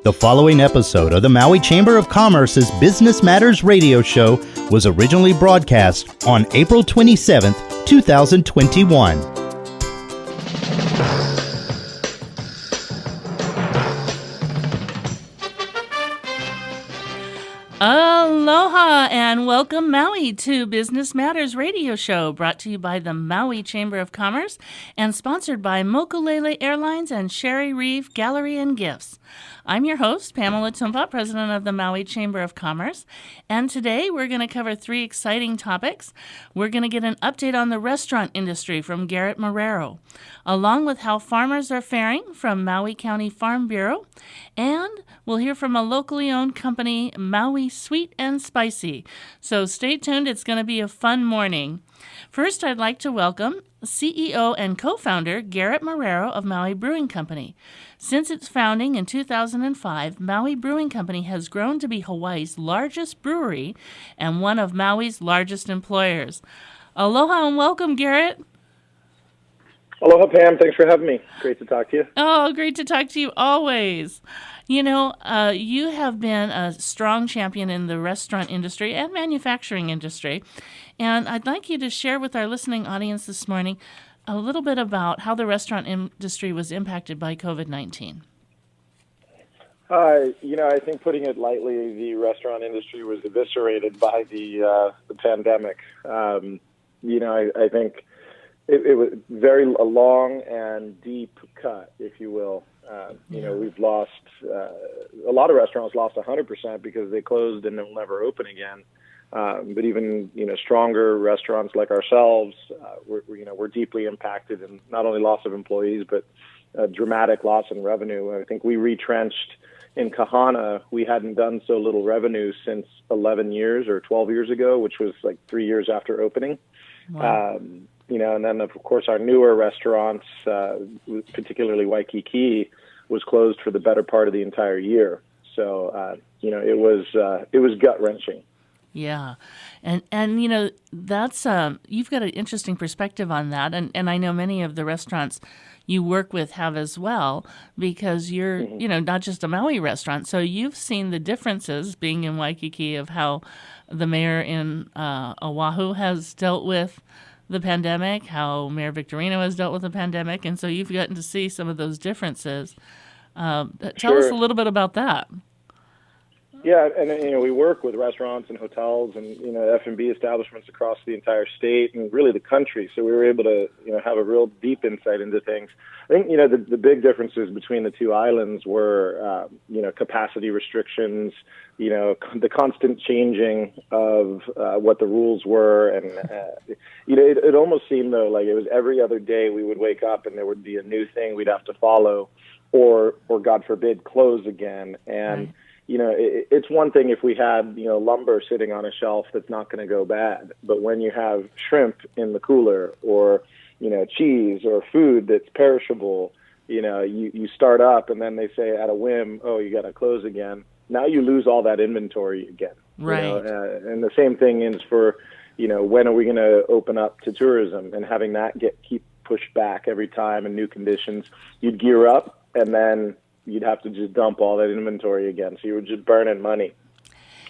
The following episode of the Maui Chamber of Commerce's Business Matters radio show was originally broadcast on April 27th, 2021. Aloha and welcome Maui to Business Matters radio show, brought to you by the Maui Chamber of Commerce and sponsored by Mokulele Airlines and Sherry Reeve Gallery and Gifts. I'm your host, Pamela Tumpa, president of the Maui Chamber of Commerce, and today we're going to cover three exciting topics. We're going to get an update on the restaurant industry from Garrett Marrero, along with how farmers are faring from Maui County Farm Bureau, and we'll hear from a locally owned company, Maui Sweet and Spicy. So stay tuned, it's going to be a fun morning. First, I'd like to welcome CEO and co-founder Garrett Marrero of Maui Brewing Company. Since its founding in 2005, Maui Brewing Company has grown to be Hawaii's largest brewery and one of Maui's largest employers. Aloha and welcome, Garrett. Aloha, Pam. Thanks for having me. Great to talk to you. Oh, great to talk to you always. You know, you have been a strong champion in the restaurant industry and manufacturing industry, and I'd like you to share with our listening audience this morning a little bit about how the restaurant industry was impacted by COVID-19. I think putting it lightly, the restaurant industry was eviscerated by the pandemic. I think it was a long and deep cut, if you will. We've lost, a lot of restaurants lost 100% because they closed and they'll never open again. But even, stronger restaurants like ourselves, we're deeply impacted in not only loss of employees, but dramatic loss in revenue. I think we retrenched in Kahana. We hadn't done so little revenue since 11 years or 12 years ago, which was like 3 years after opening. Wow. And then, of course, our newer restaurants, particularly Waikiki, was closed for the better part of the entire year. So, it was gut-wrenching. Yeah. And that's, you've got an interesting perspective on that. And I know many of the restaurants you work with have as well, because you're, not just a Maui restaurant. So you've seen the differences being in Waikiki of how the mayor in Oahu has dealt with the pandemic, how Mayor Victorino has dealt with the pandemic, and so you've gotten to see some of those differences. Tell us a little bit about that. Yeah, and we work with restaurants and hotels and F&B establishments across the entire state and really the country. So we were able to have a real deep insight into things. I think the big differences between the two islands were capacity restrictions, the constant changing of what the rules were, and it almost seemed though like it was every other day we would wake up and there would be a new thing we'd have to follow, or God forbid close again. And right. It's one thing if we had, lumber sitting on a shelf that's not going to go bad. But when you have shrimp in the cooler or, cheese or food that's perishable, you start up and then they say at a whim, oh, you got to close again. Now you lose all that inventory again. Right. And the same thing is for, when are we going to open up to tourism, and having that keep pushed back every time and new conditions. You'd gear up and then you'd have to just dump all that inventory again. So you were just burning money.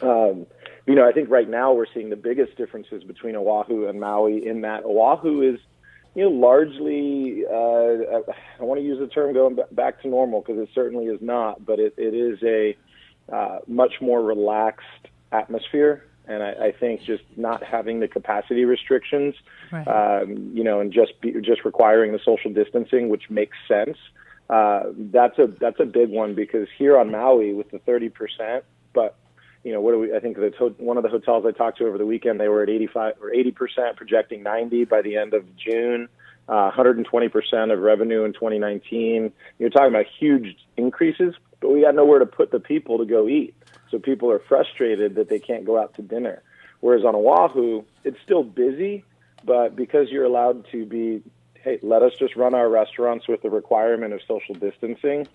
I think right now we're seeing the biggest differences between Oahu and Maui in that Oahu is, largely, I want to use the term going back to normal because it certainly is not, but it is a much more relaxed atmosphere. And I think just not having the capacity restrictions, right. And just requiring the social distancing, which makes sense. That's a big one, because here on Maui with the 30%, but I think one of the hotels I talked to over the weekend, they were at 85 or 80%, projecting 90 by the end of June, 120% of revenue in 2019. You're talking about huge increases, but we got nowhere to put the people to go eat. So people are frustrated that they can't go out to dinner. Whereas on Oahu, it's still busy, but because you're allowed to be, hey, let us just run our restaurants with the requirement of social distancing,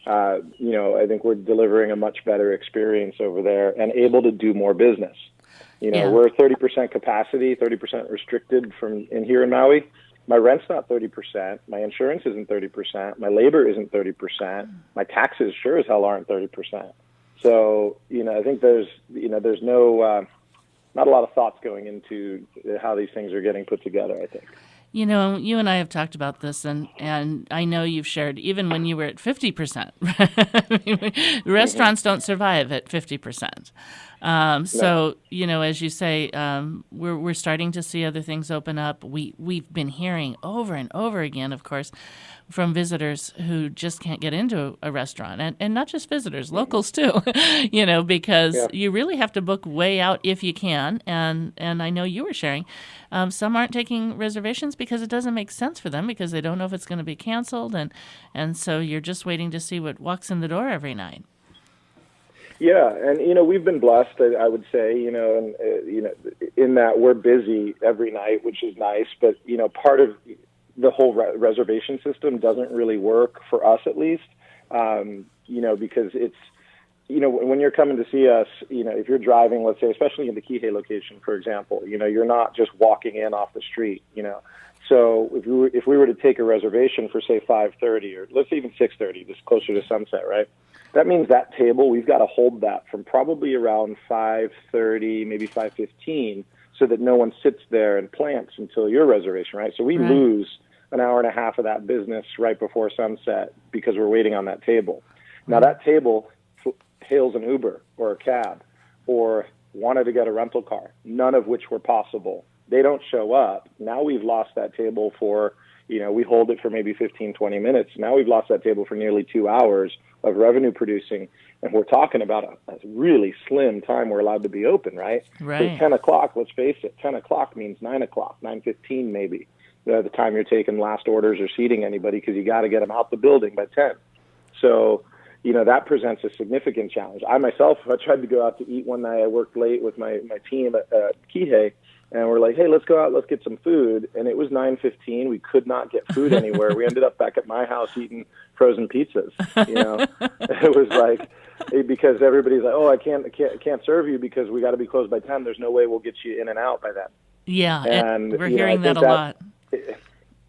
I think we're delivering a much better experience over there and able to do more business. We're 30% capacity, 30% restricted from in here in Maui. my rent's not 30%, my insurance isn't 30%, my labor isn't 30%, my taxes sure as hell aren't 30%. So, I think there's no, not a lot of thoughts going into how these things are getting put together, I think. You and I have talked about this, and I know you've shared, even when you were at 50%. Restaurants don't survive at 50%. So, as you say, we're starting to see other things open up. We've been hearing over and over again, of course, from visitors who just can't get into a restaurant, and not just visitors, locals too, because you really have to book way out if you can. And I know you were sharing, some aren't taking reservations because it doesn't make sense for them because they don't know if it's going to be canceled. And so you're just waiting to see what walks in the door every night. Yeah, and we've been blessed, I would say, in that we're busy every night, which is nice. But part of the whole reservation system doesn't really work for us, at least. Because it's when you're coming to see us, if you're driving, let's say, especially in the Kihei location, for example, you're not just walking in off the street. So if we were to take a reservation for say 5:30 or let's say even 6:30, just closer to sunset, right? That means that table, we've got to hold that from probably around 5:30, maybe 5:15, so that no one sits there and plants until your reservation, right? So we lose an hour and a half of that business right before sunset because we're waiting on that table. Now that table hails an Uber or a cab or wanted to get a rental car, none of which were possible. They don't show up. Now we've lost that table for, we hold it for maybe 15, 20 minutes. Now we've lost that table for nearly 2 hours of revenue producing. And we're talking about a really slim time we're allowed to be open, right? Right. So 10 o'clock, let's face it, 10 o'clock means 9 o'clock, 9:15 maybe, the time you're taking last orders or seating anybody because you got to get them out the building by 10. So, that presents a significant challenge. I myself, I tried to go out to eat one night. I worked late with my team at Kihei, and we're like, hey, let's go out, let's get some food. And it was 9:15. We could not get food anywhere. We ended up back at my house eating frozen pizzas. It was like, because everybody's like, oh, I can't serve you because we got to be closed by 10. There's no way we'll get you in and out by then. Yeah, and we're hearing that a lot.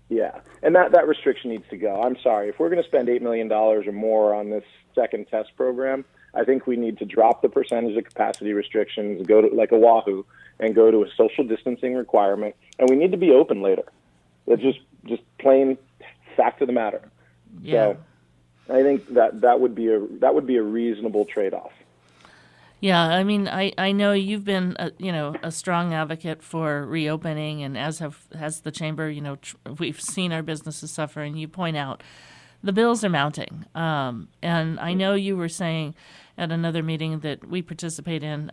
Yeah, and that restriction needs to go. I'm sorry. If we're going to spend $8 million or more on this second test program, I think we need to drop the percentage of capacity restrictions, go to like Oahu, and go to a social distancing requirement, and we need to be open later. That's just plain fact of the matter. Yeah. So I think that would be a reasonable trade-off. Yeah, I mean, I know you've been a strong advocate for reopening, and as has the chamber. We've seen our businesses suffer, and you point out the bills are mounting. And I know you were saying at another meeting that we participate in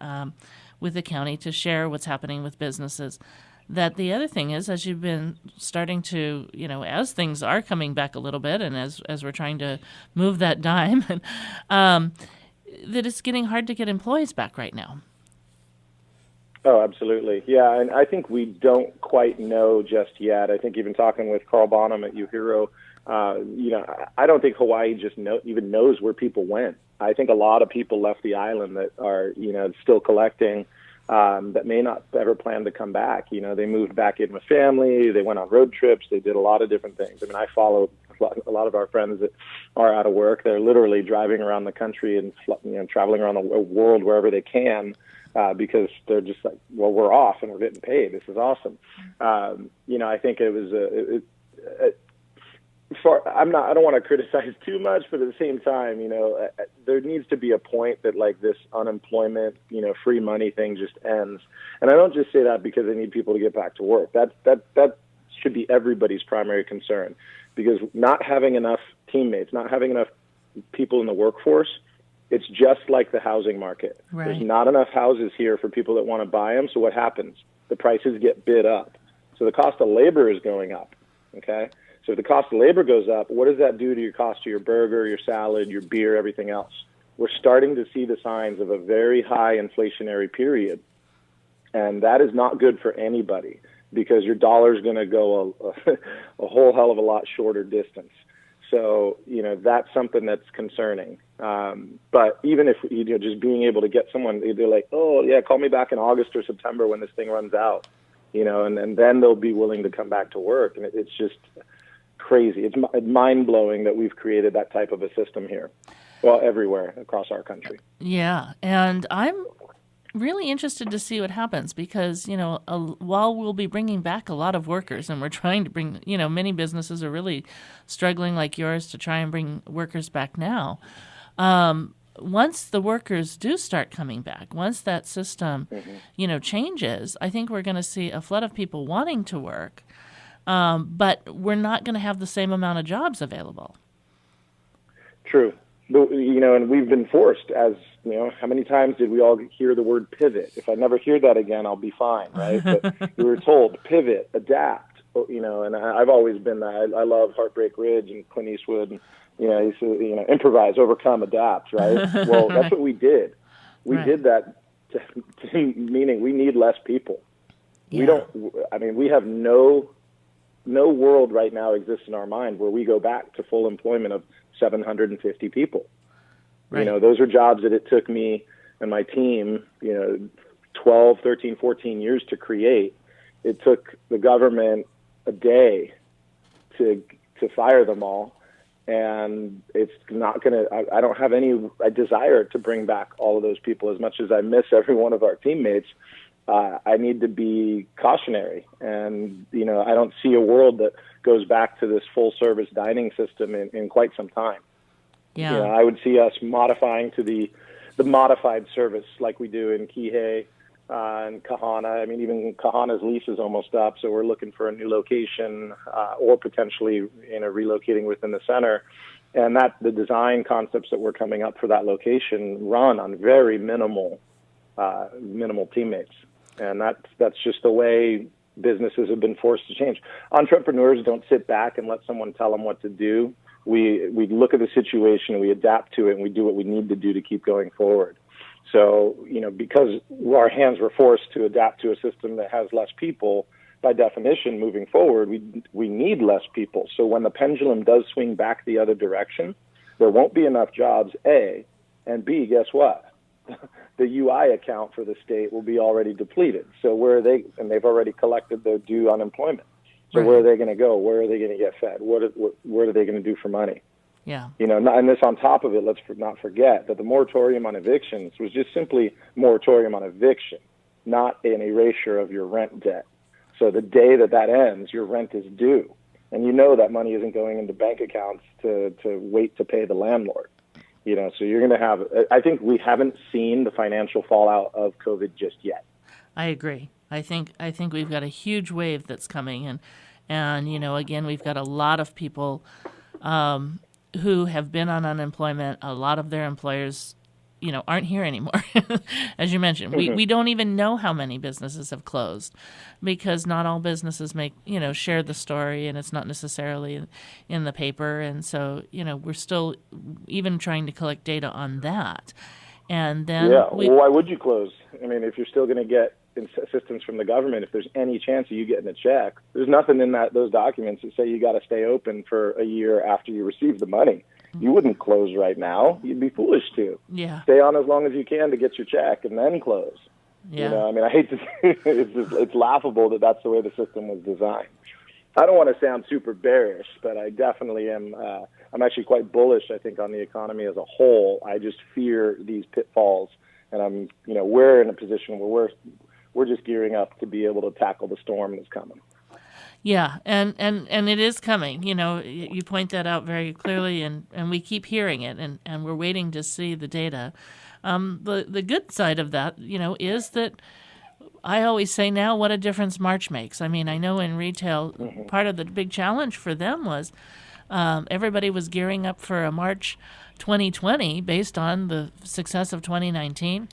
with the county to share what's happening with businesses, that the other thing is, as you've been starting to, as things are coming back a little bit, and as we're trying to move that dime, that it's getting hard to get employees back right now. Oh, absolutely. Yeah, and I think we don't quite know just yet. I think even talking with Carl Bonham at Uhiro, I don't think Hawaii just even knows where people went. I think a lot of people left the island that are, still collecting, that may not ever plan to come back. They moved back in with family. They went on road trips. They did a lot of different things. I mean, I follow a lot of our friends that are out of work. They're literally driving around the country and traveling around the world wherever they can, because they're just like, well, we're off and we're getting paid. This is awesome. I think it was I don't want to criticize too much, but at the same time, there needs to be a point that like this unemployment, free money thing just ends. And I don't just say that because I need people to get back to work. That should be everybody's primary concern, because not having enough teammates, not having enough people in the workforce, it's just like the housing market. Right. There's not enough houses here for people that want to buy them. So what happens? The prices get bid up. So the cost of labor is going up. Okay. So if the cost of labor goes up, what does that do to your cost of your burger, your salad, your beer, everything else? We're starting to see the signs of a very high inflationary period. And that is not good for anybody, because your dollar is going to go a whole hell of a lot shorter distance. So, that's something that's concerning. But even if, just being able to get someone, they're like, oh, yeah, call me back in August or September when this thing runs out. and then they'll be willing to come back to work. And it's just crazy. It's mind-blowing that we've created that type of a system here, well, everywhere across our country. Yeah, and I'm really interested to see what happens because, while we'll be bringing back a lot of workers and we're trying to bring, many businesses are really struggling like yours to try and bring workers back now. Once the workers do start coming back, once that system, changes, I think we're going to see a flood of people wanting to work, but we're not going to have the same amount of jobs available. True. And we've been forced, as how many times did we all hear the word pivot? If I never hear that again, I'll be fine, right? But we were told pivot, adapt, and I've always been that. I love Heartbreak Ridge and Clint Eastwood, and he said, improvise, overcome, adapt, right? Well, that's what we did. We did that, meaning we need less people. Yeah. We have no world right now exists in our mind where we go back to full employment of 750 people. Right. Those are jobs that it took me and my team, 12, 13, 14 years to create. It took the government a day to fire them all. And it's not going to, I don't have any desire to bring back all of those people. As much as I miss every one of our teammates, I need to be cautionary. And, I don't see a world that goes back to this full service dining system in quite some time. Yeah. I would see us modifying to the modified service like we do in Kihei and Kahana. Even Kahana's lease is almost up, so we're looking for a new location or potentially, relocating within the center. And the design concepts that we're coming up for that location run on very minimal teammates. And that's just the way businesses have been forced to change. Entrepreneurs don't sit back and let someone tell them what to do. We look at the situation, we adapt to it, and we do what we need to do to keep going forward. So, because our hands were forced to adapt to a system that has less people, by definition, moving forward, we need less people. So when the pendulum does swing back the other direction, there won't be enough jobs, A, and B, guess what? The UI account for the state will be already depleted. So where are they? And they've already collected their due unemployment. So where are they going to go? Where are they going to get fed? What are they going to do for money? Yeah. And this on top of it, let's not forget that the moratorium on evictions was just simply moratorium on eviction, not an erasure of your rent debt. So the day that ends, your rent is due. And that money isn't going into bank accounts to wait to pay the landlord. So you're going to have, I think we haven't seen the financial fallout of COVID just yet. I agree. I think we've got a huge wave that's coming, and again, we've got a lot of people who have been on unemployment. A lot of their employers, aren't here anymore. As you mentioned, we don't even know how many businesses have closed because not all businesses share the story, and it's not necessarily in the paper. And so, we're still even trying to collect data on that. And then why would you close? If you're still going to get assistance from the government, if there's any chance of you getting a check, there's nothing in those documents that say you got to stay open for a year after you receive the money. You wouldn't close right now. You'd be foolish to. Yeah. Stay on as long as you can to get your check and then close. Yeah. I hate to say it's laughable that that's the way the system was designed. I don't want to sound super bearish, but I definitely am. I'm actually quite bullish, I think, on the economy as a whole. I just fear these pitfalls, and we're in a position where we're just gearing up to be able to tackle the storm that's coming. Yeah, and it is coming. You point that out very clearly, and we keep hearing it, and we're waiting to see the data. The good side of that, is that I always say now what a difference March makes. I know in retail, part of the big challenge for them was everybody was gearing up for a March 2020 based on the success of 2019.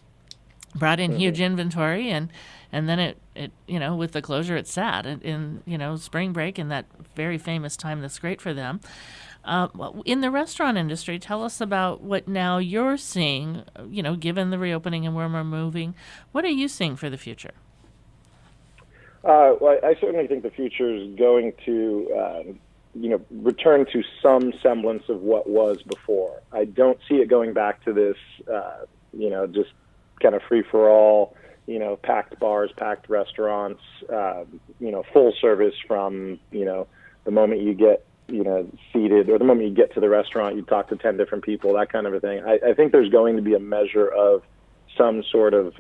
Brought in huge inventory, and then it with the closure it sat in spring break and that very famous time that's great for them. In the restaurant industry, tell us about what now you're seeing, given the reopening and where we're moving. What are you seeing for the future? Well, I certainly think the future is going to return to some semblance of what was before. I don't see it going back to this just kind of free-for-all, packed bars, packed restaurants, full service from, the moment you get, seated, or the moment you get to the restaurant, you talk to 10 different people, that kind of a thing. I think there's going to be a measure of some sort of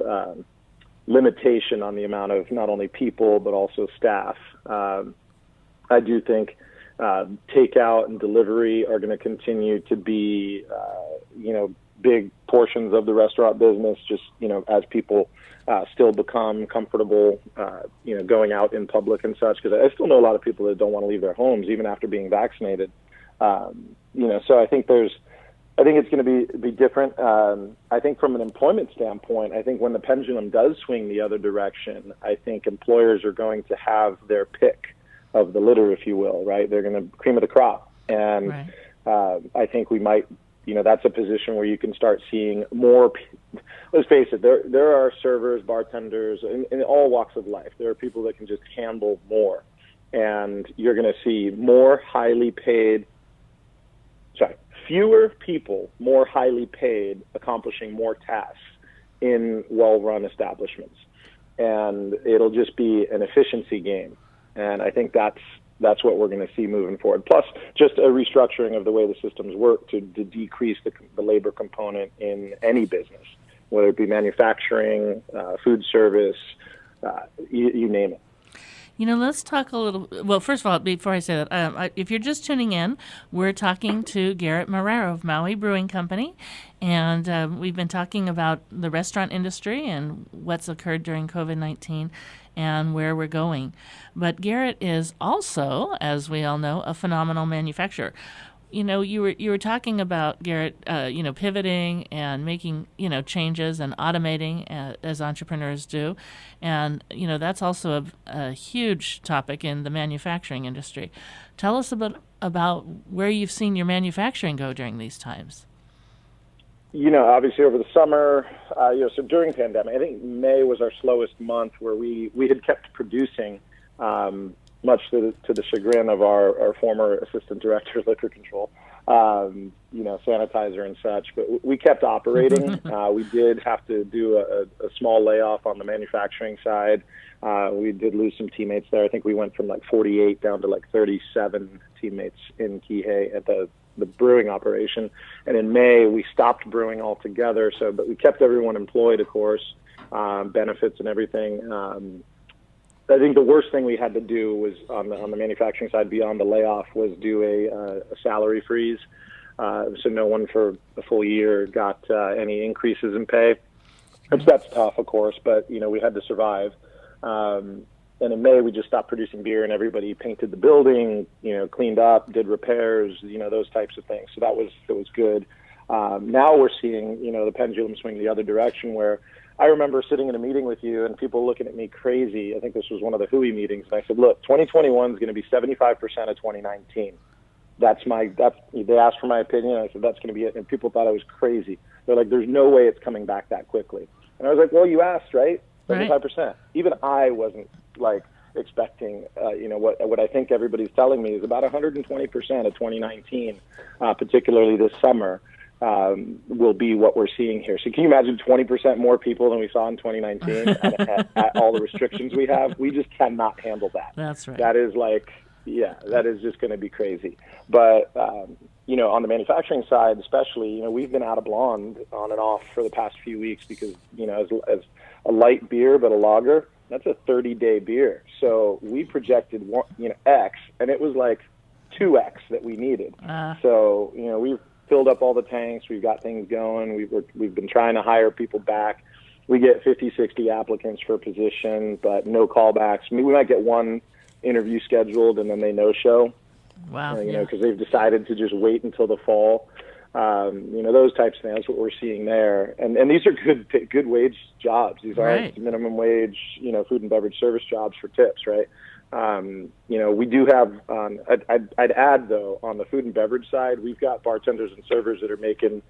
limitation on the amount of not only people, but also staff. I do think takeout and delivery are going to continue to be, big portions of the restaurant business, just, as people still become comfortable, going out in public and such, because I still know a lot of people that don't want to leave their homes even after being vaccinated. So I think it's going to be different. I think from an employment standpoint, I think when the pendulum does swing the other direction, I think employers are going to have their pick of the litter, if you will, right? They're going to cream of the crop. And right. I think we might, that's a position where you can start seeing more. Let's face it, there are servers, bartenders, in all walks of life. There are people that can just handle more. And you're going to see fewer people, more highly paid, accomplishing more tasks in well-run establishments. And it'll just be an efficiency game. And I think that's what we're going to see moving forward. Plus, just a restructuring of the way the systems work to decrease the labor component in any business, whether it be manufacturing, food service, you name it. Let's talk a little. Well, first of all, before I say that, if you're just tuning in, we're talking to Garrett Marrero of Maui Brewing Company, and we've been talking about the restaurant industry and what's occurred during COVID-19 and where we're going. But Garrett is also, as we all know, a phenomenal manufacturer. You were talking about, Garrett, pivoting and making, changes and automating as entrepreneurs do. And, that's also a huge topic in the manufacturing industry. Tell us about where you've seen your manufacturing go during these times. Obviously over the summer, so during the pandemic, I think May was our slowest month where we had kept producing, much to the chagrin of our former assistant director of liquor control, sanitizer and such. But we kept operating. We did have to do a small layoff on the manufacturing side. We did lose some teammates there. I think we went from 48 down to 37 teammates in Kihei at the brewing operation. And in May, we stopped brewing altogether. But we kept everyone employed, of course, benefits and everything. I think the worst thing we had to do was on the manufacturing side, beyond the layoff, was do a salary freeze. So no one for a full year got any increases in pay. That's tough, of course, but we had to survive. And in May, we just stopped producing beer, and everybody painted the building, cleaned up, did repairs, those types of things. So that was good. Now we're seeing, the pendulum swing the other direction, where I remember sitting in a meeting with you and people looking at me crazy. I think this was one of the Hui meetings. And I said, look, 2021 is going to be 75% of 2019. They asked for my opinion. I said, that's going to be it. And people thought I was crazy. They're like, there's no way it's coming back that quickly. And I was like, well, you asked, right? 75%. Right. Even I wasn't expecting, what I think everybody's telling me is about 120% of 2019, particularly this summer. Will be what we're seeing here. So can you imagine 20% more people than we saw in 2019 at all the restrictions we have? We just cannot handle that. That's right. That is that is just going to be crazy. But, on the manufacturing side especially, we've been out of blonde on and off for the past few weeks because, as a light beer but a lager, that's a 30-day beer. So we projected, X, and it was 2X that we needed. So, we've filled up all the tanks. We've got things going. We've been trying to hire people back. We get 50, 60 applicants for a position, but no callbacks. We might get one interview scheduled and then they no-show. Wow. Because they've decided to just wait until the fall. Those types of things. That's what we're seeing there. And these are good wage jobs. These aren't minimum wage, food and beverage service jobs for tips, right? We do have, I'd add though, on the food and beverage side, we've got bartenders and servers that are making,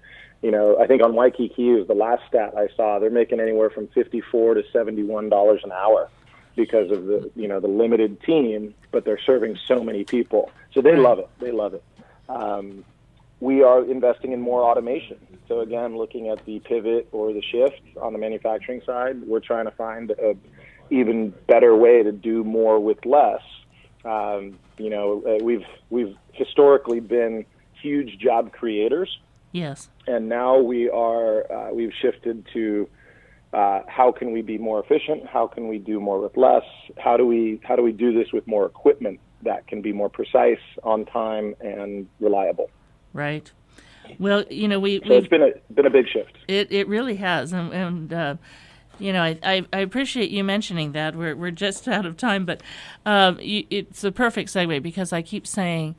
I think on Waikiki is the last stat I saw, they're making anywhere from $54 to $71 an hour because of the limited team, but they're serving so many people. So they love it. They love it. we are investing in more automation. So again, looking at the pivot or the shift on the manufacturing side, we're trying to find a even better way to do more with less. We've historically been huge job creators. Yes. And now we've shifted to how can we be more efficient? How can we do more with less? How do we do this with more equipment that can be more precise, on time, and reliable? Right. Well, so it's been a big shift. It really has, and I appreciate you mentioning that. We're just out of time, but it's a perfect segue because I keep saying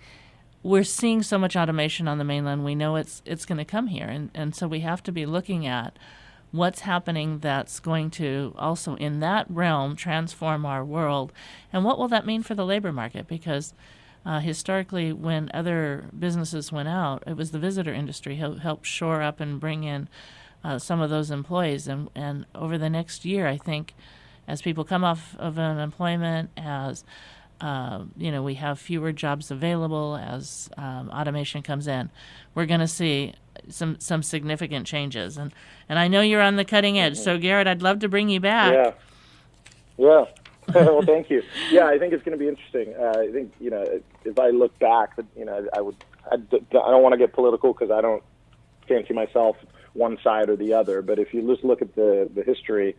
we're seeing so much automation on the mainland. We know it's going to come here, and so we have to be looking at what's happening that's going to also in that realm transform our world, and what will that mean for the labor market? Because historically, when other businesses went out, it was the visitor industry who helped shore up and bring in some of those employees. And over the next year, I think, as people come off of unemployment, as we have fewer jobs available, as automation comes in, we're going to see some significant changes. And I know you're on the cutting edge. So, Garrett, I'd love to bring you back. Yeah. Well, thank you. Yeah, I think it's going to be interesting. I think, if I look back, I don't want to get political because I don't fancy myself one side or the other. But if you just look at the history,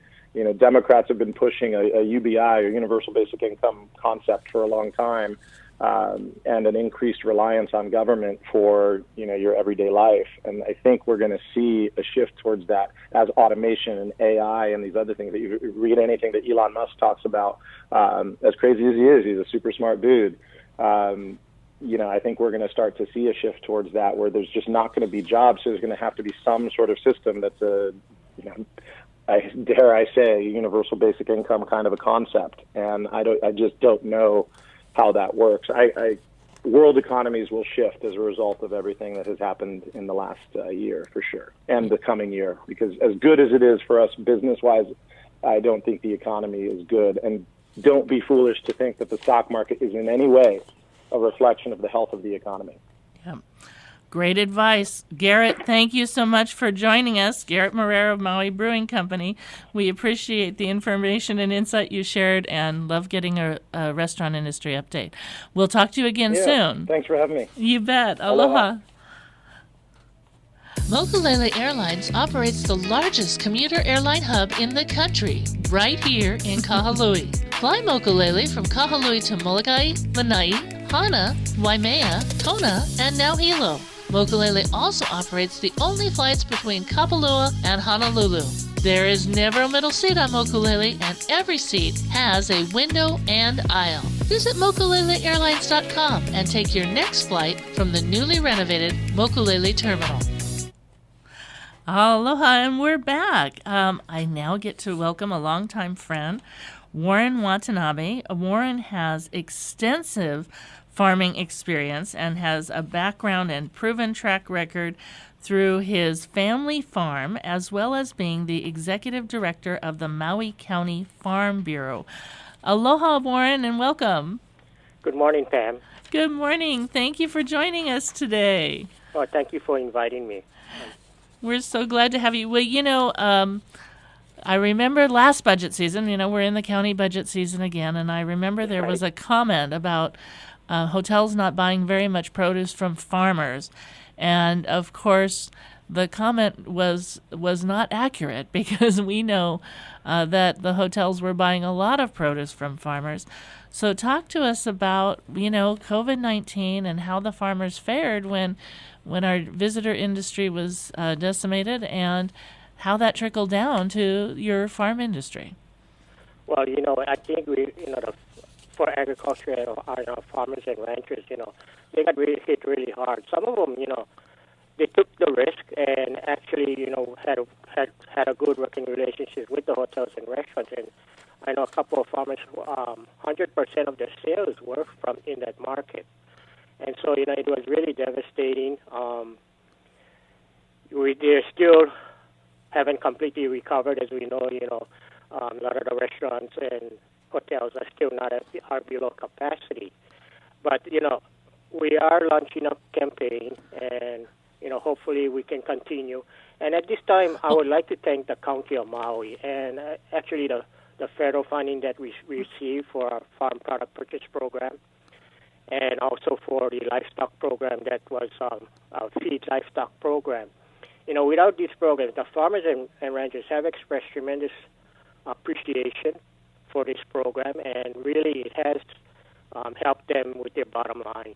Democrats have been pushing a UBI, or universal basic income concept, for a long time, and an increased reliance on government for, your everyday life. And I think we're going to see a shift towards that as automation and AI and these other things. That you read anything that Elon Musk talks about, as crazy as he is, he's a super smart dude. I think we're going to start to see a shift towards that, where there's just not going to be jobs. So there's going to have to be some sort of system that's dare I say, universal basic income kind of a concept. And I just don't know how that works. World economies will shift as a result of everything that has happened in the last year, for sure, and the coming year. Because as good as it is for us business-wise, I don't think the economy is good. And don't be foolish to think that the stock market is in any way a reflection of the health of the economy. Yeah. Great advice. Garrett, thank you so much for joining us. Garrett Marrero of Maui Brewing Company. We appreciate the information and insight you shared and love getting a restaurant industry update. We'll talk to you again soon. Thanks for having me. You bet. Aloha. Mokulele Airlines operates the largest commuter airline hub in the country, right here in Kahului. Fly Mokulele from Kahului to Molokai, Lanai, Hana, Waimea, Kona, and now Hilo. Mokulele also operates the only flights between Kapalua and Honolulu. There is never a middle seat on Mokulele, and every seat has a window and aisle. Visit mokuleleairlines.com and take your next flight from the newly renovated Mokulele Terminal. Aloha, and we're back. I now get to welcome a longtime friend, Warren Watanabe. Warren has extensive farming experience and has a background and proven track record through his family farm, as well as being the executive director of the Maui County Farm Bureau. Aloha, Warren, and welcome. Good morning, Pam. Good morning. Thank you for joining us today. Oh, thank you for inviting me. We're so glad to have you. Well, I remember last budget season, we're in the county budget season again, and I remember there was a comment about hotels not buying very much produce from farmers. And, of course, the comment was not accurate because we know that the hotels were buying a lot of produce from farmers. So talk to us about, COVID-19 and how the farmers fared when our visitor industry was decimated, and how that trickled down to your farm industry. Well, I think for agriculture and our farmers and ranchers, they got really hit really hard. Some of them, they took the risk and actually, had a good working relationship with the hotels and restaurants. And I know a couple of farmers, 100% of their sales were from in that market. And so, it was really devastating. They still haven't completely recovered, as we know. A lot of the restaurants and hotels are still not at below capacity. But we are launching a campaign, and hopefully we can continue. And at this time, I would like to thank the County of Maui and actually the federal funding that we received for our farm product purchase program, and also for the livestock program that was our feed livestock program. Without these programs, the farmers and ranchers have expressed tremendous appreciation for this program, and really it has helped them with their bottom line.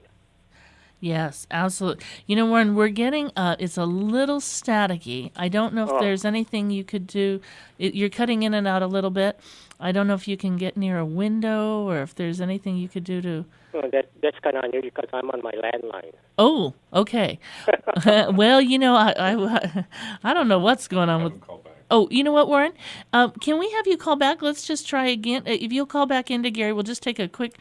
Yes, absolutely. Warren, we're getting, it's a little staticky. I don't know if there's anything you could do. You're cutting in and out a little bit. I don't know if you can get near a window or if there's anything you could do to... Well, that's kind of unusual because I'm on my landline. Oh, okay. Well, I don't know what's going on with... Oh, you know what, Warren? Can we have you call back? Let's just try again. If you'll call back into Gary, we'll just take a quick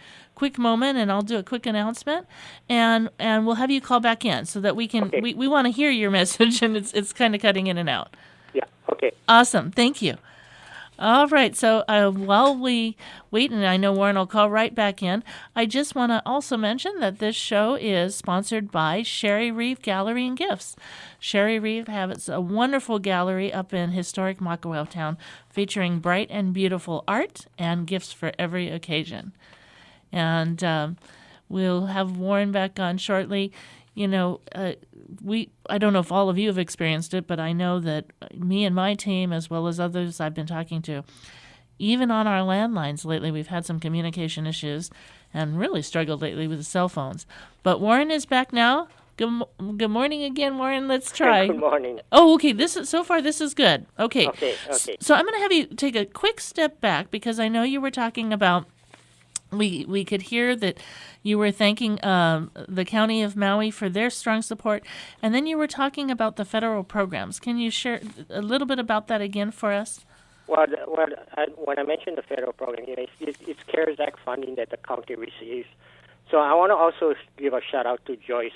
moment, and I'll do a quick announcement, and we'll have you call back in so that we can. Okay. We want to hear your message, and it's kind of cutting in and out. Yeah. Okay. Awesome. Thank you. All right, so while we wait, and I know Warren will call right back in, I just want to also mention that this show is sponsored by Sherry Reeve Gallery and Gifts. Sherry Reeve has a wonderful gallery up in historic Makawao Town featuring bright and beautiful art and gifts for every occasion. And we'll have Warren back on shortly. I don't know if all of you have experienced it, but I know that me and my team, as well as others I've been talking to, even on our landlines lately, we've had some communication issues and really struggled lately with the cell phones. But Warren is back now. Good morning again, Warren. Let's try. Good morning. Oh, okay. This is good. Okay. Okay. So I'm going to have you take a quick step back because I know you were talking about. We could hear that you were thanking the County of Maui for their strong support, and then you were talking about the federal programs. Can you share a little bit about that again for us? Well, when I mentioned the federal program, it's CARES Act funding that the county receives. So I want to also give a shout out to Joyce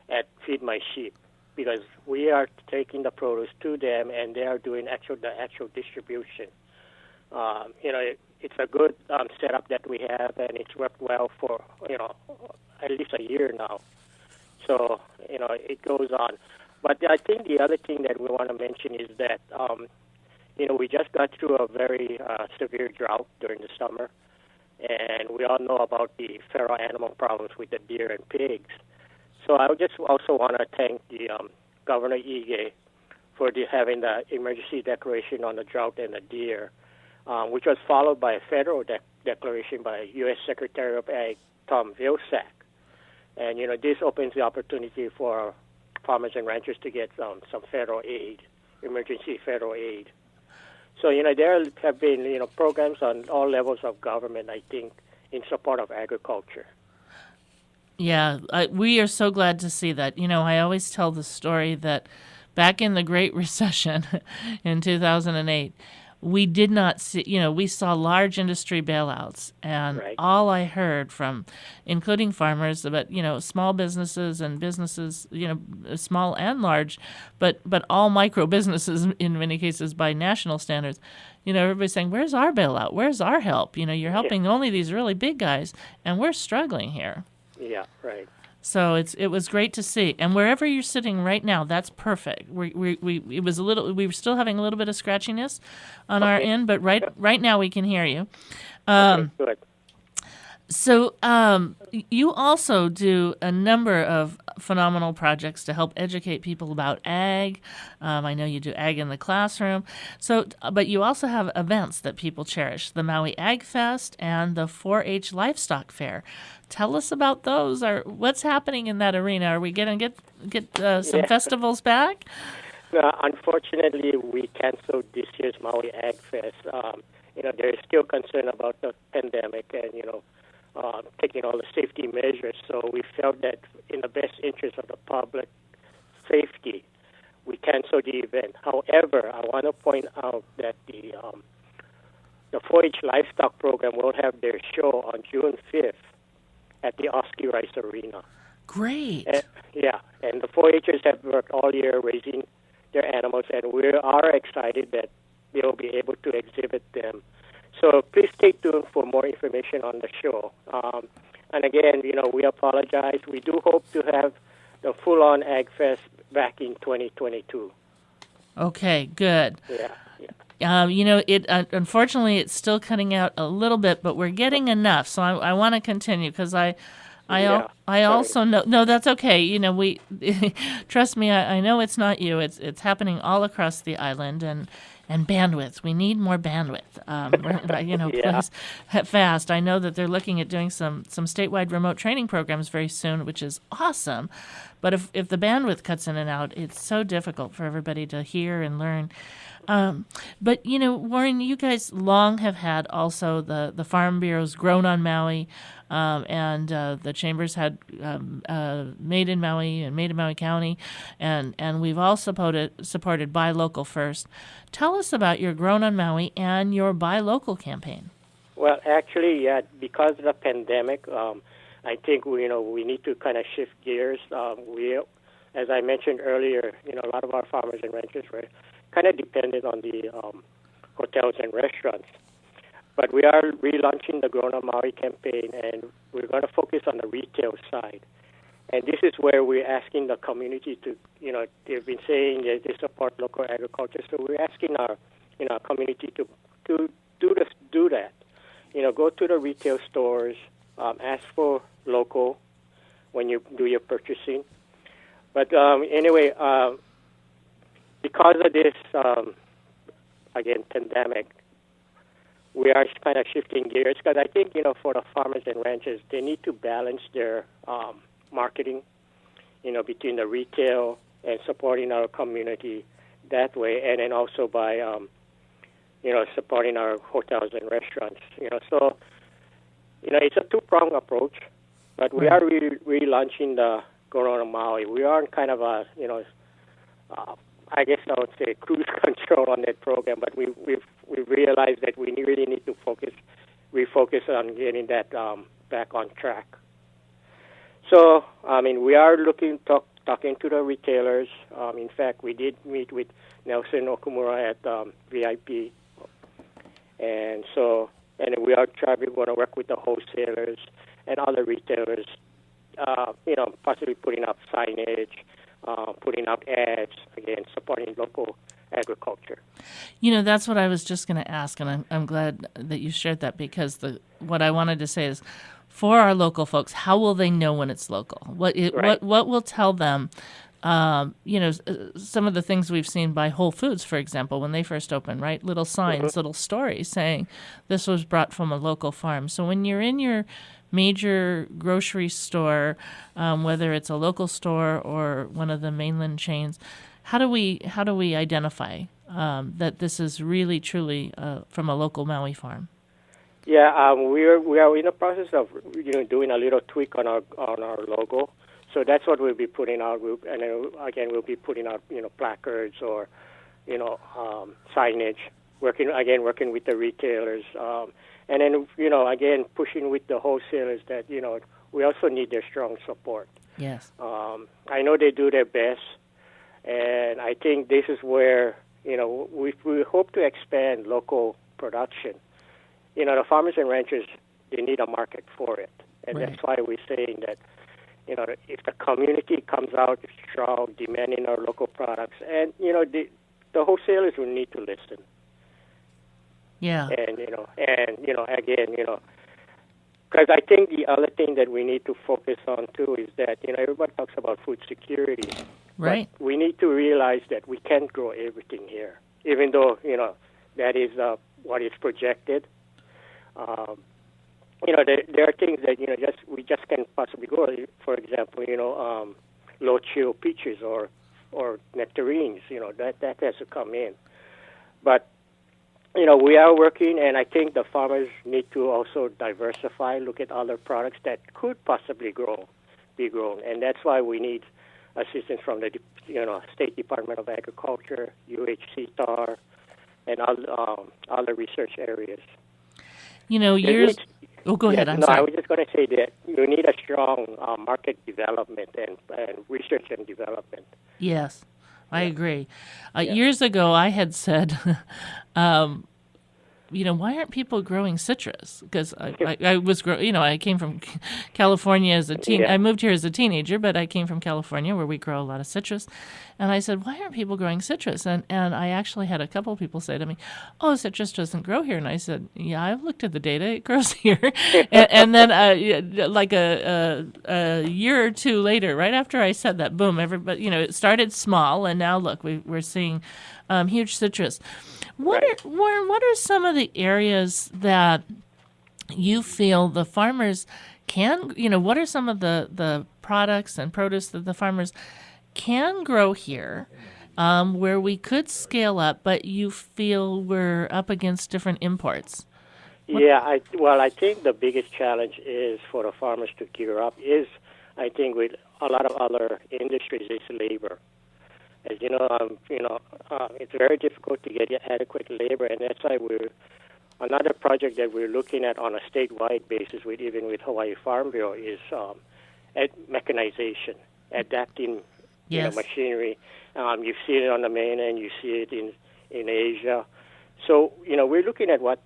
at Feed My Sheep, because we are taking the produce to them, and they are doing the actual distribution. It's a good setup that we have, and it's worked well for, at least a year now. So, it goes on. But I think the other thing that we want to mention is that, we just got through a very severe drought during the summer, and we all know about the feral animal problems with the deer and pigs. So I just also want to thank the Governor Ige for having the emergency declaration on the drought and the deer, which was followed by a federal declaration by U.S. Secretary of Ag Tom Vilsack. And, this opens the opportunity for farmers and ranchers to get some federal aid, emergency federal aid. So, there have been, programs on all levels of government, I think, in support of agriculture. Yeah, we are so glad to see that. I always tell the story that back in the Great Recession in 2008, we did not see, we saw large industry bailouts, and right. All I heard from, including farmers, but, small businesses and businesses, small and large, but all micro businesses in many cases by national standards, everybody's saying, where's our bailout? Where's our help? You're helping only these really big guys, and we're struggling here. Yeah, right. So it was great to see, and wherever you're sitting right now, that's perfect. We were still having a little bit of scratchiness on our end, but right now we can hear you. Okay, good. So you also do a number of phenomenal projects to help educate people about ag. I know you do ag in the classroom. So, but you also have events that people cherish: the Maui Ag Fest and the 4-H Livestock Fair. Tell us about those. Or what's happening in that arena? Are we going to get some festivals back? Unfortunately, we canceled this year's Maui Ag Fest. There is still concern about the pandemic and taking all the safety measures. So we felt that in the best interest of the public safety, we canceled the event. However, I want to point out that the 4-H Livestock Program will have their show on June 5th at the Oski Rice Arena. Great. And the 4-Hers have worked all year raising their animals, and we are excited that they will be able to exhibit them. So please stay tuned for more information on the show. And And again, we apologize. We do hope to have the full-on Ag Fest back in 2022. Okay, good. Yeah. It unfortunately it's still cutting out a little bit, but we're getting enough. So I want to continue because I also know. No, that's okay. We trust me. I know it's not you. It's happening all across the island and bandwidth. We need more bandwidth. Please fast. I know that they're looking at doing some statewide remote training programs very soon, which is awesome. But if the bandwidth cuts in and out, it's so difficult for everybody to hear and learn. But Warren, you guys long have had also the Farm Bureaus grown on Maui, and the chambers had made in Maui and made in Maui County, and we've all supported Buy Local First. Tell us about your Grown on Maui and your Buy Local campaign. Well, actually, because of the pandemic, I think we need to kind of shift gears. As I mentioned earlier, a lot of our farmers and ranchers were kind of dependent on the hotels and restaurants. But we are relaunching the Grown on Maui campaign, and we're going to focus on the retail side. And this is where we're asking the community to, they've been saying that they support local agriculture, so we're asking our, community to do that. Go to the retail stores, ask for local when you do your purchasing. But anyway, because of this, again, pandemic, we are kind of shifting gears because I think, for the farmers and ranchers, they need to balance their marketing, between the retail and supporting our community that way, and then also by, supporting our hotels and restaurants. So, it's a two-pronged approach, but we are relaunching the Grown on Maui. We are in kind of a, I guess I would say cruise control on that program, but we've realized that we really need to refocus on getting that back on track. So, we are talking to the retailers. In fact, we did meet with Nelson Okumura at VIP, and we are going to work with the wholesalers and other retailers. Possibly putting up signage, putting out ads, again, supporting local agriculture. That's what I was just going to ask, and I'm glad that you shared that because what I wanted to say is, for our local folks, how will they know when it's local? What will tell them? Some of the things we've seen by Whole Foods, for example, when they first opened, right? Little signs, little stories saying this was brought from a local farm. So when you're in your major grocery store, whether it's a local store or one of the mainland chains, how do we identify that this is really truly from a local Maui farm? Yeah, we are in the process of doing a little tweak on our logo. So that's what we'll be putting out, and then again we'll be putting out placards or signage. Working with the retailers. And then, again, pushing with the wholesalers that, we also need their strong support. Yes. I know they do their best, and I think this is where, we hope to expand local production. The farmers and ranchers, they need a market for it. And right. That's why we're saying that, if the community comes out strong, demanding our local products, and, the wholesalers will need to listen. Yeah. And, again, because I think the other thing that we need to focus on, too, is that, everybody talks about food security. Right. But we need to realize that we can't grow everything here, even though, that is what is projected. There are things that, we just can't possibly grow. For example, low chill peaches or nectarines, that has to come in. But we are working, and I think the farmers need to also diversify, look at other products that could possibly be grown, and that's why we need assistance from the State Department of Agriculture, UHC-TAR, and other research areas. Go ahead. I'm sorry. I was just going to say that you need a strong market development and research and development. Yes. I agree. Years ago, I had said, why aren't people growing citrus? Because I was I came from California as a teen. Yeah. I moved here as a teenager, but I came from California where we grow a lot of citrus. And I said, why aren't people growing citrus? And I actually had a couple of people say to me, oh, citrus doesn't grow here. And I said, yeah, I've looked at the data. It grows here. and then like a year or two later, right after I said that, boom, everybody, it started small. And now look, we're seeing huge citrus. Warren, what are some of the areas that you feel the farmers can, what are some of the products and produce that the farmers can grow here where we could scale up, but you feel we're up against different imports? I think the biggest challenge is for the farmers to gear up is, I think, with a lot of other industries, is labor. As you know, it's very difficult to get adequate labor, and that's why another project that we're looking at on a statewide basis, even with Hawaii Farm Bureau, is mechanization, adapting machinery. You see it on the mainland, you see it in Asia. So, we're looking at what,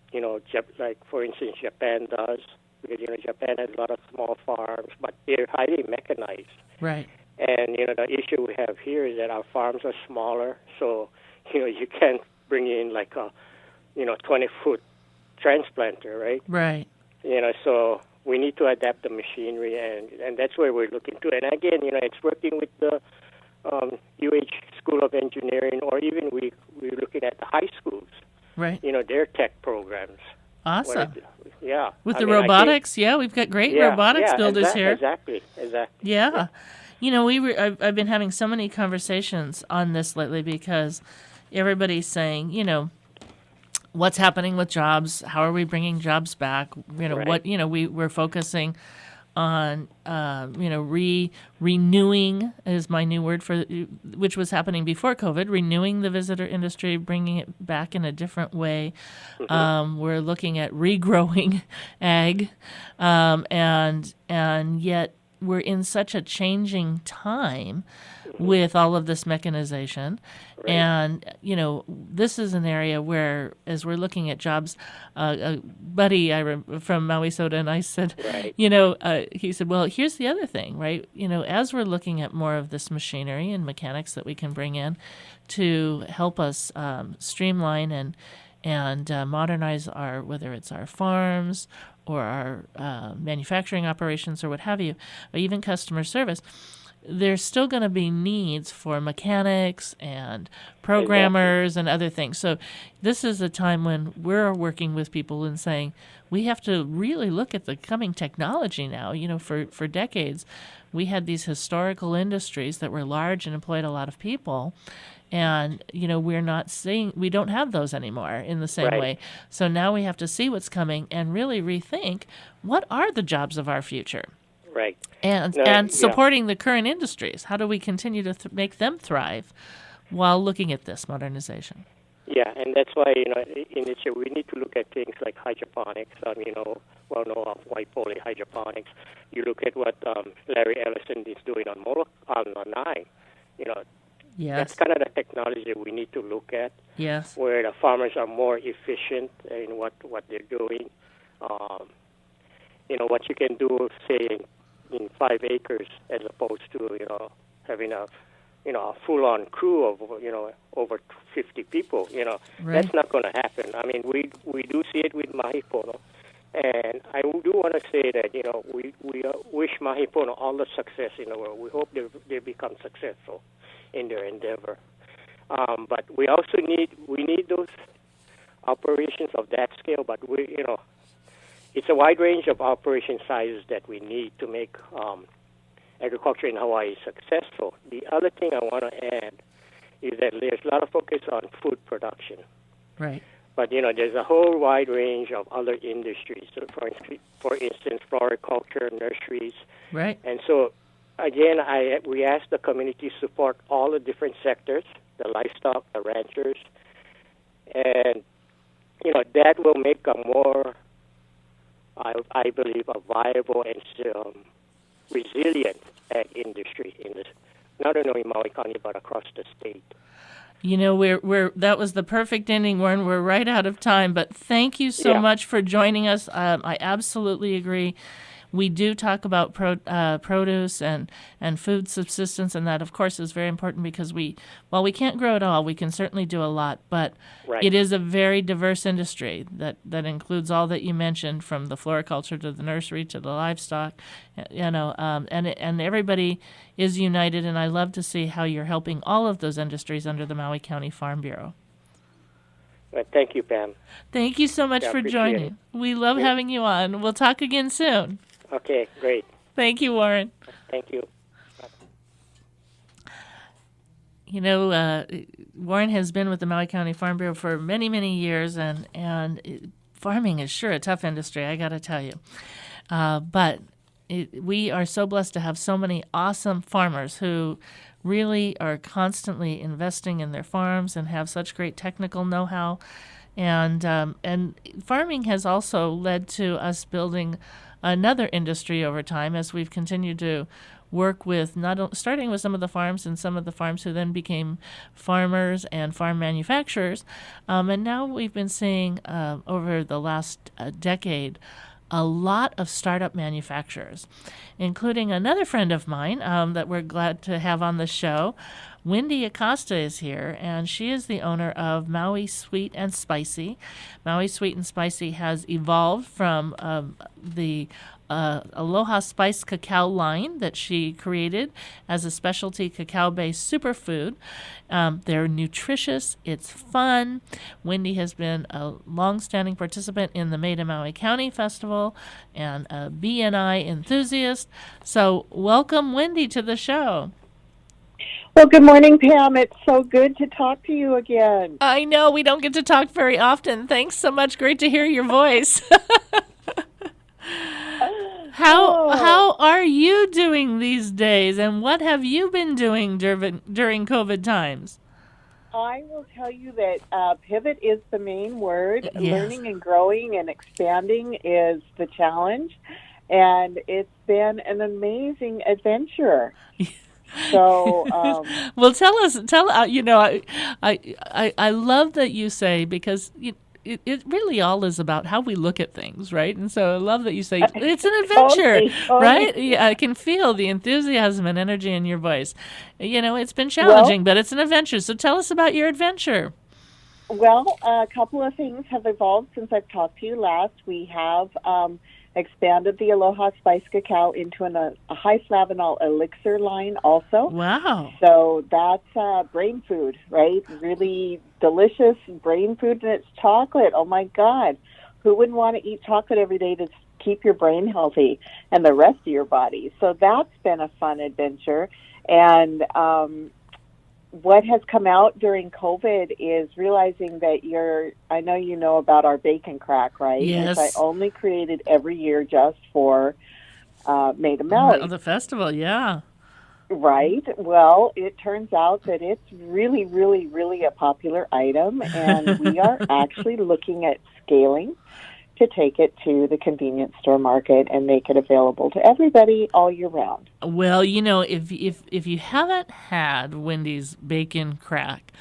like, for instance, Japan does. Because, Japan has a lot of small farms, but they're highly mechanized. Right. And, the issue we have here is that our farms are smaller, so, you can't bring in like a, 20-foot transplanter, right? Right. So we need to adapt the machinery, and that's where we're looking to. And again, it's working with the UH School of Engineering, or even we're looking at the high schools. Right. Their tech programs. Awesome. Yeah. With the robotics, we've got great robotics builders here. Exactly. Yeah. I've been having so many conversations on this lately because everybody's saying, what's happening with jobs? How are we bringing jobs back? We're focusing on, renewing is my new word for, which was happening before COVID, renewing the visitor industry, bringing it back in a different way. Mm-hmm. We're looking at regrowing ag, and yet we're in such a changing time with all of this mechanization. Right. And, this is an area where, as we're looking at jobs, a buddy from Maui Soda and I said, right. He said, well, here's the other thing, right? As we're looking at more of this machinery and mechanics that we can bring in to help us streamline and modernize whether it's our farms or our manufacturing operations or what have you, or even customer service, there's still going to be needs for mechanics and programmers and other things. So this is a time when we're working with people and saying, we have to really look at the coming technology now. For decades, we had these historical industries that were large and employed a lot of people. And, we don't have those anymore in the same way. So now we have to see what's coming and really rethink what are the jobs of our future. Right. And supporting the current industries. How do we continue to make them thrive while looking at this modernization? Yeah, and that's why, initially we need to look at things like hydroponics, known of white poly hydroponics. You look at what Larry Ellison is doing on Lanai. Yes. That's kind of the technology that we need to look at. Yes. Where the farmers are more efficient in what they're doing. What you can do, say, in 5 acres, as opposed to having a full-on crew of over 50 people. That's not going to happen. I mean, we do see it with Mahipono, and I do want to say that we wish Mahipono all the success in the world. We hope they become successful in their endeavor. But we also need those operations of that scale. But it's a wide range of operation sizes that we need to make agriculture in Hawaii successful. The other thing I want to add is that there's a lot of focus on food production. Right. But, there's a whole wide range of other industries. So for instance, floriculture, nurseries. Right. And so, again, we ask the community to support all the different sectors, the livestock, the ranchers. And, that will make a more, I believe, a viable and resilient ag industry in this, not only in Maui County, but across the state. You know, we're that was the perfect ending, Warren. We're right out of time, but thank you so much for joining us. I absolutely agree. We do talk about produce and food subsistence, and that, of course, is very important because while we can't grow it all, we can certainly do a lot. But it is a very diverse industry that includes all that you mentioned, from the floriculture to the nursery to the livestock, and everybody is united. And I love to see how you're helping all of those industries under the Maui County Farm Bureau. Well, thank you, Pam. Thank you so much for joining. We love having you on. We'll talk again soon. Okay, great. Thank you, Warren. Thank you. You know, Warren has been with the Maui County Farm Bureau for many, many years, and farming is sure a tough industry, I got to tell you. But we are so blessed to have so many awesome farmers who really are constantly investing in their farms and have such great technical know-how. And farming has also led to us building another industry over time as we've continued to work with starting with some of the farms and some of the farms who then became farmers and farm manufacturers. And now we've been seeing over the last decade a lot of startup manufacturers, including another friend of mine that we're glad to have on the show. Wendy Acosta is here, and she is the owner of Maui Sweet and Spicy. Maui Sweet and Spicy has evolved from the Aloha Spice Cacao line that she created as a specialty cacao-based superfood. They're nutritious. It's fun. Wendy has been a long-standing participant in the Made in Maui County Festival and a BNI enthusiast. So welcome, Wendy, to the show. Well, good morning, Pam. It's so good to talk to you again. I know. We don't get to talk very often. Thanks so much. Great to hear your voice. How are you doing these days, and what have you been doing during COVID times? I will tell you that pivot is the main word. Yes. Learning and growing and expanding is the challenge, and it's been an amazing adventure. So, well, I love that you say, because it really all is about how we look at things, right? And so I love that you say it's an adventure, totally. Right? Yeah, I can feel the enthusiasm and energy in your voice. You know, it's been challenging, but it's an adventure. So tell us about your adventure. Well, a couple of things have evolved since I've talked to you last. We have expanded the Aloha Spice Cacao into a high flavanol elixir line also. Wow. So that's brain food, right? Really delicious brain food, and it's chocolate. Oh, my God. Who wouldn't want to eat chocolate every day to keep your brain healthy and the rest of your body? So that's been a fun adventure. And what has come out during COVID is realizing that I know you know about our bacon crack, right? Yes. Which I only created every year just for Made in Maui. Oh, the festival, yeah. Right. Well, it turns out that it's really, really, really a popular item, and we are actually looking at scaling to take it to the convenience store market and make it available to everybody all year round. Well, you know, if you haven't had Wendy's bacon crack,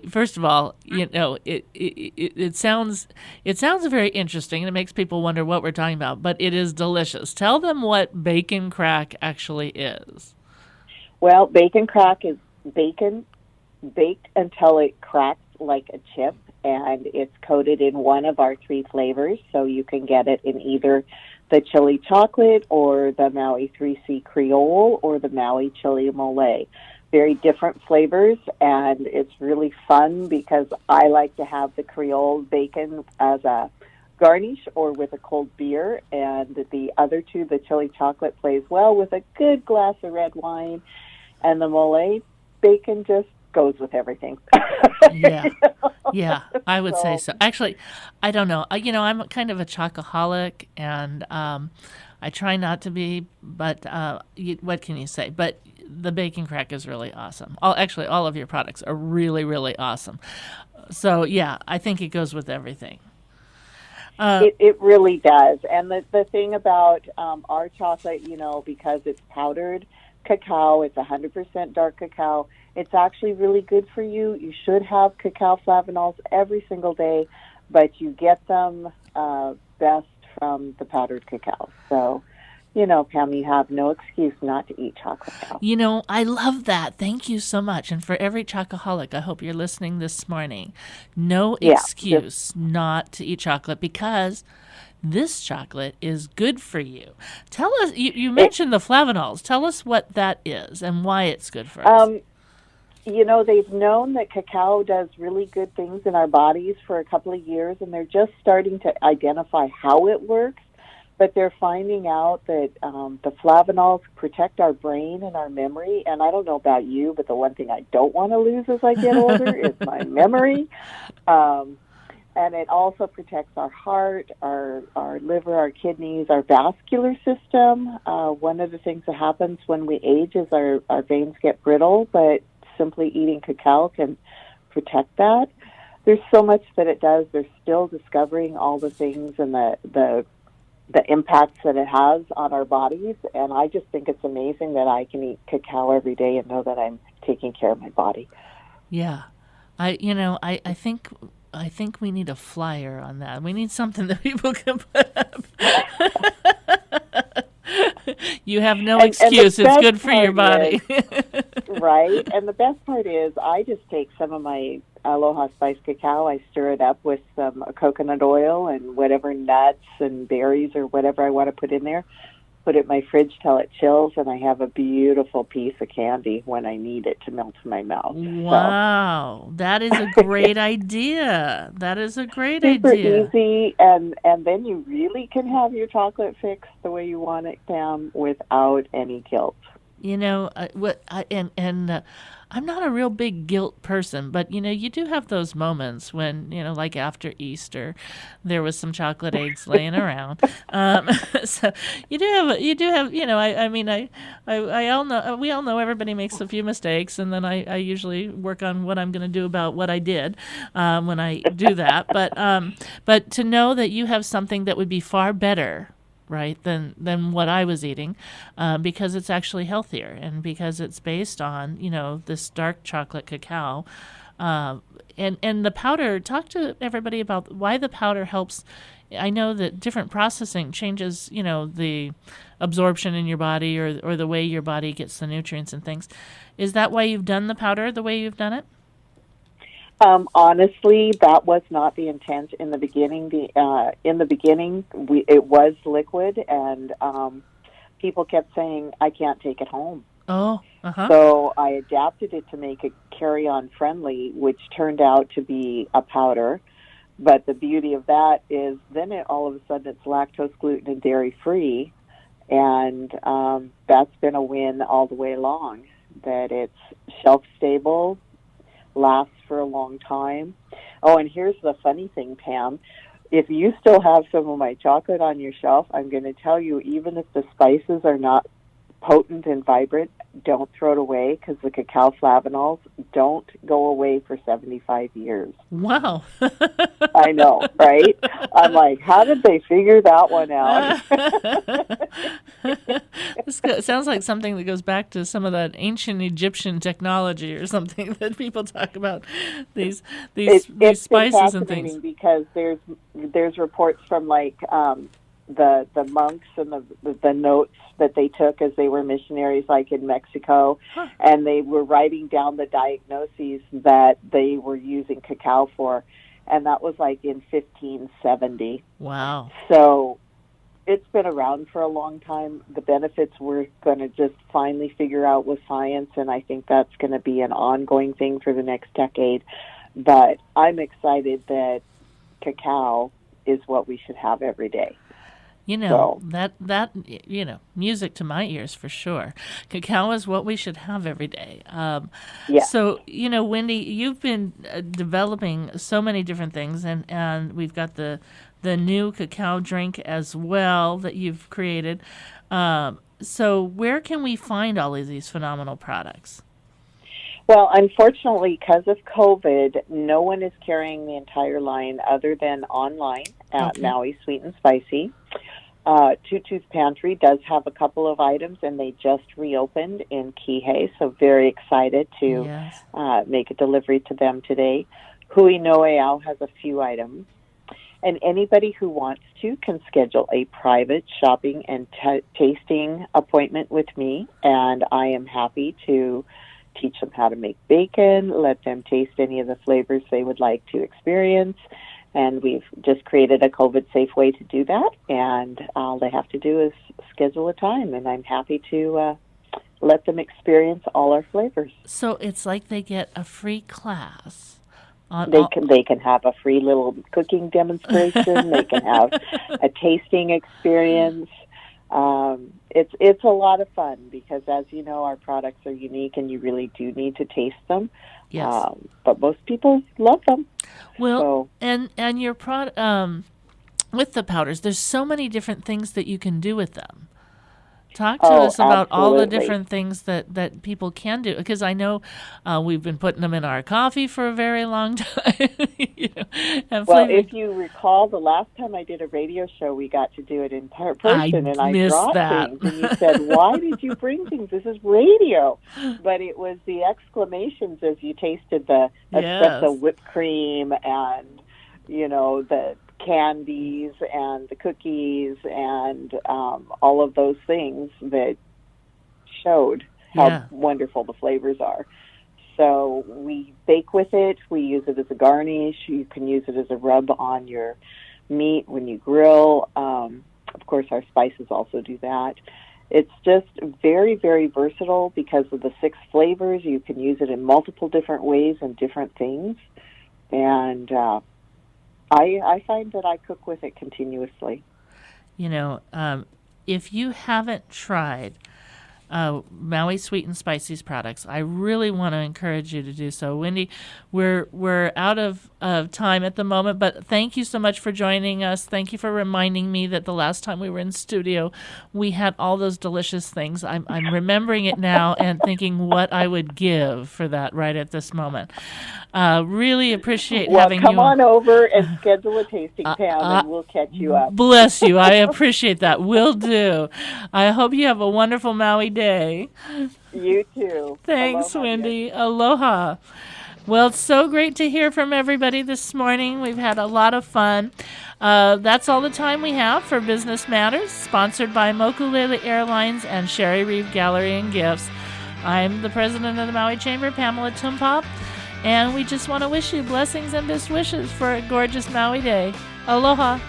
first of all, you know, it sounds very interesting, and it makes people wonder what we're talking about, but it is delicious. Tell them what bacon crack actually is. Well, bacon crack is bacon baked until it cracks like a chip, and it's coated in one of our 3 flavors, so you can get it in either the chili chocolate or the Maui 3C Creole or the Maui chili mole. Very different flavors, and it's really fun because I like to have the Creole bacon as a garnish or with a cold beer, and the other 2, the chili chocolate, plays well with a good glass of red wine, and the mole bacon just goes with everything. Yeah. Yeah, I would say so. Actually, I don't know. You know, I'm kind of a chocoholic, and I try not to be, but what can you say? But the bacon crack is really awesome. All of your products are really, really awesome. So, yeah, I think it goes with everything. It really does. And the thing about our chocolate, you know, because it's powdered cacao, it's 100% dark cacao, It's actually really good for you. You should have cacao flavanols every single day, but you get them best from the powdered cacao. So, Pam, you have no excuse not to eat chocolate now. I love that. Thank you so much. And for every chocoholic, I hope you're listening this morning. No excuse not to eat chocolate, because this chocolate is good for you. Tell us, you mentioned the flavanols. Tell us what that is and why it's good for us. They've known that cacao does really good things in our bodies for a couple of years, and they're just starting to identify how it works. But they're finding out that the flavanols protect our brain and our memory. And I don't know about you, but the one thing I don't want to lose as I get older is my memory. And it also protects our heart, our liver, our kidneys, our vascular system. One of the things that happens when we age is our veins get brittle, but simply eating cacao can protect that. There's so much that it does. They're still discovering all the things and the impacts that it has on our bodies, and I just think it's amazing that I can eat cacao every day and know that I'm taking care of my body. Yeah. I think we need a flyer on that. We need something that people can put up. You have no excuse. It's good for your body. Right. And the best part is I just take some of my Aloha Spice cacao, I stir it up with some coconut oil and whatever nuts and berries or whatever I want to put in there, put it in my fridge till it chills, and I have a beautiful piece of candy when I need it to melt in my mouth. Wow. So. That is a great idea. That is a great Super idea. Easy, and then you really can have your chocolate fix the way you want it, Pam, without any guilt. I'm not a real big guilt person, but you do have those moments when like after Easter, there was some chocolate eggs laying around. So you do have. I all know, we all know everybody makes a few mistakes, and then I usually work on what I'm going to do about what I did when I do that. But to know that you have something that would be far better, right, than what I was eating, because it's actually healthier and because it's based on, this dark chocolate cacao. And the powder, talk to everybody about why the powder helps. I know that different processing changes, the absorption in your body or the way your body gets the nutrients and things. Is that why you've done the powder the way you've done it? Honestly, that was not the intent in the beginning. In the beginning, it was liquid, and people kept saying, I can't take it home. Oh, uh-huh. So I adapted it to make it carry-on friendly, which turned out to be a powder. But the beauty of that is then all of a sudden it's lactose, gluten, and dairy-free, and that's been a win all the way along, that it's shelf-stable, lasts for a long time. Oh, and here's the funny thing, Pam. If you still have some of my chocolate on your shelf, I'm going to tell you, even if the spices are not potent and vibrant, don't throw it away, because the cacao flavanols don't go away for 75 years. Wow. I know, right? I'm like, how did they figure that one out? It sounds like something that goes back to some of that ancient Egyptian technology or something that people talk about, these spices and things. Because there's reports from the monks and the notes that they took as they were missionaries, like in Mexico, and they were writing down the diagnoses that they were using cacao for, and that was like in 1570. Wow. So it's been around for a long time. The benefits we're going to just finally figure out with science, and I think that's going to be an ongoing thing for the next decade. But I'm excited that cacao is what we should have every day. That music to my ears for sure. Cacao is what we should have every day. Yeah. So, Wendy, you've been developing so many different things, and we've got the new cacao drink as well that you've created. So where can we find all of these phenomenal products? Well, unfortunately, because of COVID, no one is carrying the entire line other than online at Maui Sweet and Spicy. Two Tooth Pantry does have a couple of items, and they just reopened in Kihei, so very excited to Yes. make a delivery to them today. Hui no Ao has a few items, and anybody who wants to can schedule a private shopping and tasting appointment with me, and I am happy to teach them how to make bacon, let them taste any of the flavors they would like to experience. And we've just created a COVID-safe way to do that, and all they have to do is schedule a time, and I'm happy to let them experience all our flavors. So it's like they get a free class. They can have a free little cooking demonstration. They can have a tasting experience. It's a lot of fun because, as you know, our products are unique, and you really do need to taste them. Yes. But most people love them. Well, and your product with the powders, there's so many different things that you can do with them. Talk to us about all the different things that people can do, because I know we've been putting them in our coffee for a very long time. Well, if you recall, the last time I did a radio show, we got to do it in person, and I brought things, and you said, "Why did you bring things? This is radio." But it was the exclamations as you tasted the espresso whipped cream and, the candies and the cookies and all of those things that showed how wonderful the flavors are. So we bake with it. We use it as a garnish. You can use it as a rub on your meat when you grill. Of course, our spices also do that. It's just very, very versatile because of the 6 flavors. You can use it in multiple different ways and different things. And I find that I cook with it continuously. If you haven't tried Maui Sweet and Spicy's products, I really want to encourage you to do so. Wendy, we're out of time at the moment, but thank you so much for joining us. Thank you for reminding me that the last time we were in studio, we had all those delicious things. I'm remembering it now and thinking what I would give for that right at this moment. Really appreciate having you. Come on over and schedule a tasting, Pam, and we'll catch you up. Bless you. I appreciate that. Will do. I hope you have a wonderful Maui day. You too. Thanks, Aloha, Wendy. Aloha. Well, it's so great to hear from everybody this morning. We've had a lot of fun. That's all the time we have for Business Matters, sponsored by Mokulele Airlines and Sherry Reeve Gallery and Gifts. I'm the president of the Maui Chamber, Pamela Tumpop, and we just want to wish you blessings and best wishes for a gorgeous Maui day. Aloha.